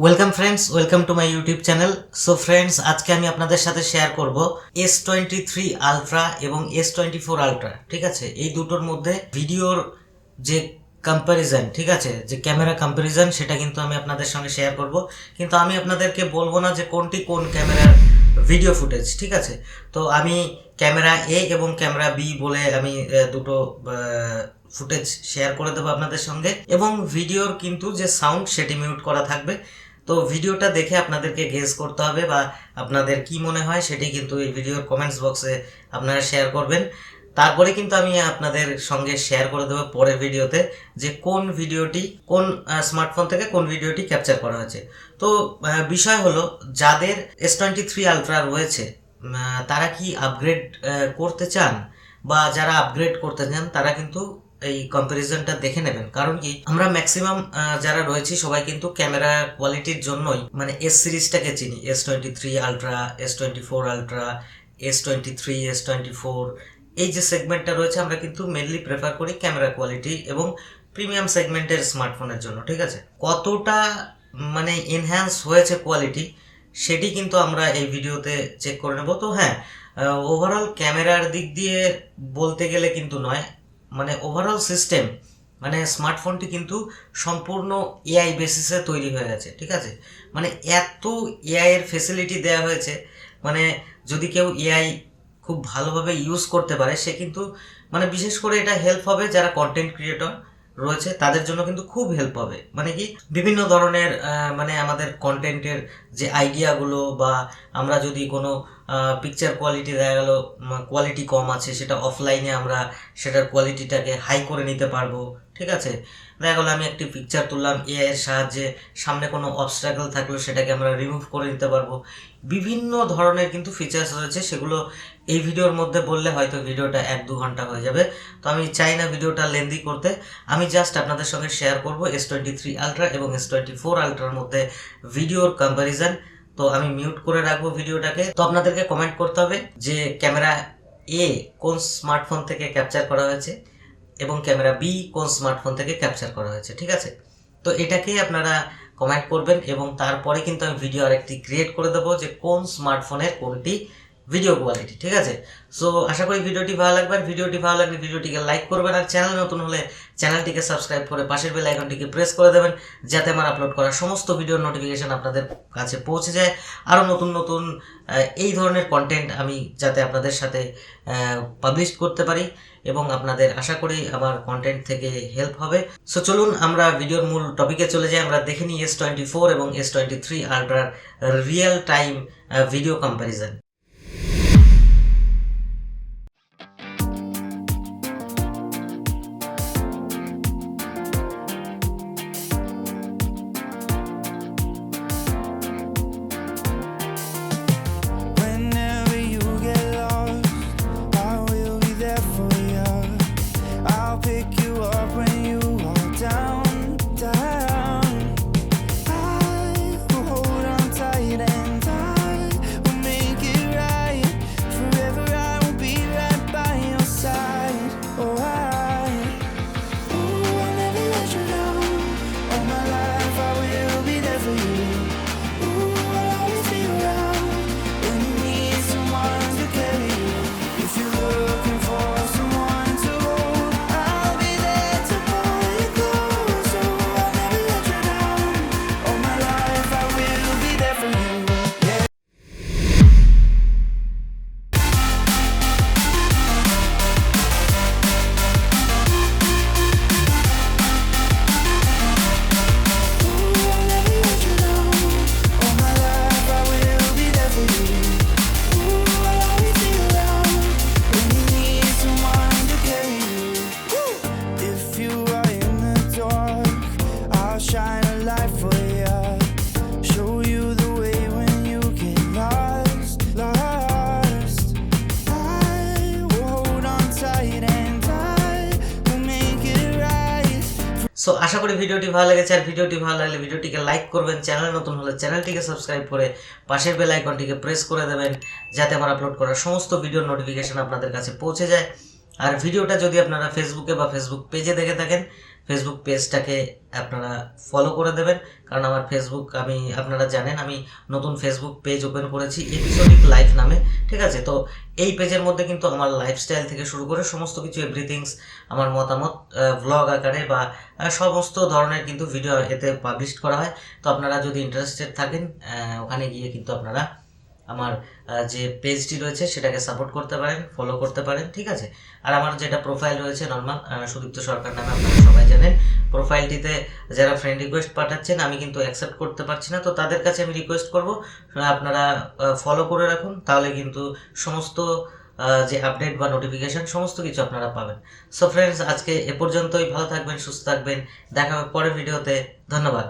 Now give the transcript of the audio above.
Welcome friends, welcome to my YouTube channel. So friends, আজকে আমি আপনাদের সাথে শেয়ার করব S23 আলট্রা এবং S24 আলট্রা। ঠিক আছে, এই দুটোর মধ্যে ভিডিওর যে কম্প্যারিজন, ঠিক আছে, যে ক্যামেরা কম্প্যারিজন, সেটা কিন্তু আমি আপনাদের সঙ্গে শেয়ার করব। কিন্তু আমি আপনাদেরকে বলবো না যে কোনটি কোন ক্যামেরার ভিডিও ফুটেজ। ঠিক আছে, তো আমি ক্যামেরা এ এবং ক্যামেরা বি বলে আমি দুটো ফুটেজ শেয়ার করে দেবো আপনাদের সঙ্গে, এবং ভিডিওর কিন্তু যে সাউন্ড সেটি মিউট করা থাকবে। তো ভিডিওটা দেখে আপনাদেরকে গেস করতে হবে বা আপনাদের কি মনে হয় সেটি কিন্তু এই ভিডিওর কমেন্টস বক্সে আপনারা শেয়ার করবেন। তারপরে কিন্তু আমি আপনাদের সঙ্গে শেয়ার করে দেবো পরের ভিডিওতে যে কোন ভিডিওটি কোন স্মার্টফোন থেকে কোন ভিডিওটি ক্যাপচার করা হয়েছে। তো বিষয় হলো, যাদের S23 আলট্রা রয়েছে তারা কি আপগ্রেড করতে চান, বা যারা আপগ্রেড করতে চান তারা কিন্তু এই কম্প্যারিজনটা দেখে নেবেন। কারণ কি, আমরা ম্যাক্সিমাম যারা রয়েছি সবাই কিন্তু ক্যামেরা কোয়ালিটির জন্যই মানে এস সিরিজটাকে চিনি। S23 ultra, S24 ultra, S23, S24, এই যে সেগমেন্টটা রয়েছে আমরা কিন্তু মেনলি প্রেফার করি ক্যামেরা কোয়ালিটি এবং প্রিমিয়াম সেগমেন্টের স্মার্টফোনের জন্য। ঠিক আছে, কতটা মানে এনহ্যান্স হয়েছে কোয়ালিটি সেটি কিন্তু আমরা এই ভিডিওতে চেক করে নেব। তো হ্যাঁ, ওভারঅল ক্যামেরার দিক দিয়ে বলতে গেলে কিন্তু নয়, মানে ওভারঅল সিস্টেম, মানে স্মার্টফোনটি কিন্তু সম্পূর্ণ এআই বেসিসে তৈরি হয়ে গেছে। ঠিক আছে, মানে এত এআই এর ফেসিলিটি দেওয়া হয়েছে, মানে যদি কেউ এআই খুব ভালোভাবে ইউজ করতে পারে সে কিন্তু মানে বিশেষ করে এটা হেল্প হবে যারা কন্টেন্ট ক্রিয়েটর রয়েছে তাদের জন্য কিন্তু খুব হেল্প হবে। মানে কি, বিভিন্ন ধরনের মানে আমাদের কন্টেন্টের যে আইডিয়াগুলো, বা আমরা যদি কোনো পিকচার কোয়ালিটি দেখা গেল কোয়ালিটি কম আছে, সেটা অফলাইনে আমরা সেটার কোয়ালিটিটাকে হাই করে নিতে পারবো। ঠিক আছে, দেখা গেলো আমি একটি পিকচার তুললাম এআই এর সাহায্যে, সামনে কোনো অবস্ট্রাগল থাকলো সেটাকে আমরা রিমুভ করে নিতে পারবো। বিভিন্ন ধরনের কিন্তু ফিচার্স রয়েছে, সেগুলো এই ভিডিওর মধ্যে বললে হয়তো ভিডিওটা 1-2 ঘন্টা হয়ে যাবে। তো আমি চাই না ভিডিওটা লেন্দি করতে, আমি জাস্ট আপনাদের সঙ্গে শেয়ার করব S23 আলট্রা এবং S24 আলট্রার মধ্যে ভিডিওর কম্প্যারিজন। তো আমি মিউট করে রাখবো ভিডিওটাকে। তো আপনাদেরকে কমেন্ট করতে হবে যে ক্যামেরা এ কোন স্মার্টফোন থেকে ক্যাপচার করা হয়েছে এবং ক্যামেরা বি কোন স্মার্টফোন থেকে ক্যাপচার করা হয়েছে। ঠিক আছে, তো এটাকেই আপনারা কমেন্ট করবেন এবং তারপরে কিন্তু আমি ভিডিও আরেকটি ক্রিয়েট করে দেবো যে কোন স্মার্টফোনের কোনটি ভিডিও কোয়ালিটি। ঠিক আছে, সো আশা করি ভিডিওটি ভালো লাগবে। আর ভিডিওটি ভালো লাগলে ভিডিওটিকে লাইক করবেন, আর চ্যানেল নতুন হলে চ্যানেলটিকে সাবস্ক্রাইব করে পাশের বেল আইকনটিকে প্রেস করে দেবেন, যাতে আমার আপলোড করা সমস্ত ভিডিওর নোটিফিকেশন আপনাদের কাছে পৌঁছে যায়। আরও নতুন নতুন এই ধরনের কন্টেন্ট আমি যাতে আপনাদের সাথে পাবলিশ করতে পারি, এবং আপনাদের আশা করি আমার কন্টেন্ট থেকে হেল্প হবে। সো চলুন আমরা ভিডিওর মূল টপিকে চলে যাই। আমরা দেখে নিই S24 এবং S23 আলট্রার real time video comparison. Whenever you get lost, I will be there for you. I'll pick you up when you are down, down. I will hold on tight and I will make it right. Forever I will be right by your side. Oh, I'll never let you down. All my life I will be there for you. Ooh, I'll always be around when you need someone to carry you. If you're looking for someone to hold, I'll be there to pull you close. Oh, I'll never let you down. All my life I will be there for you. Yeah. Ooh, I'll never let you down. All my life I will be there for you. Ooh, I'll always be around when you need someone to carry you. If you are in the dark, I'll shine a light for you. Show you the way when you get lost, lost. I will hold on tight and I will make it right. So আশা করি ভিডিওটি ভালো লেগেছে, আর ভিডিওটি ভালো লাগলে ভিডিওটিকে like করবেন, চ্যানেল নতুন হলে চ্যানেলটিকে সাবস্ক্রাইব করে পাশের বেল আইকনটিকে প্রেস করে দেবেন, যাতে আমার আপলোড করা সমস্ত ভিডিওর নোটিফিকেশন আপনাদের কাছে পৌঁছে যায়। আর ভিডিওটা যদি আপনারা ফেসবুকে বা ফেসবুক পেজে দেখে থাকেন ফেসবুক পেজটাকে আপনারা ফলো করে দেবেন, কারণ আমার ফেসবুক আপনারা জানেন আমি নতুন ফেসবুক পেজ ওপেন করেছি এপিসোডিক লাইফ নামে। ঠিক আছে, তো এই পেজের মধ্যে কিন্তু আমার লাইফস্টাইল থেকে শুরু করে সমস্ত কিছু এভরিথিংস, আমার মতামত ভ্লগ আকারে বা সমস্ত ধরনের কিন্তু ভিডিও এতে পাবলিশ করা হয়। তো আপনারা যদি ইন্টারেস্টেড থাকেন ওখানে গিয়ে কিন্তু আপনারা আমার যে পেজটি রয়েছে সেটাকে সাপোর্ট করতে পারেন, ফলো করতে পারেন। ঠিক আছে, আর আমার যেটা প্রোফাইল রয়েছে নর্মাল সুদীপ্ত সরকার নামে, আপনারা সবাই জানেন। প্রোফাইলটিতে যারা ফ্রেন্ড রিকোয়েস্ট পাঠাচ্ছেন আমি কিন্তু অ্যাকসেপ্ট করতে পারছি না, তো তাদের কাছে আমি রিকোয়েস্ট করব আপনারা ফলো করে রাখুন, তাহলে কিন্তু সমস্ত যে আপডেট বা নোটিফিকেশন সমস্ত কিছু আপনারা পাবেন। সো ফ্রেন্ডস, আজকে এ পর্যন্তই। ভালো থাকবেন, সুস্থ থাকবেন, দেখা হবে পরের ভিডিওতে। ধন্যবাদ।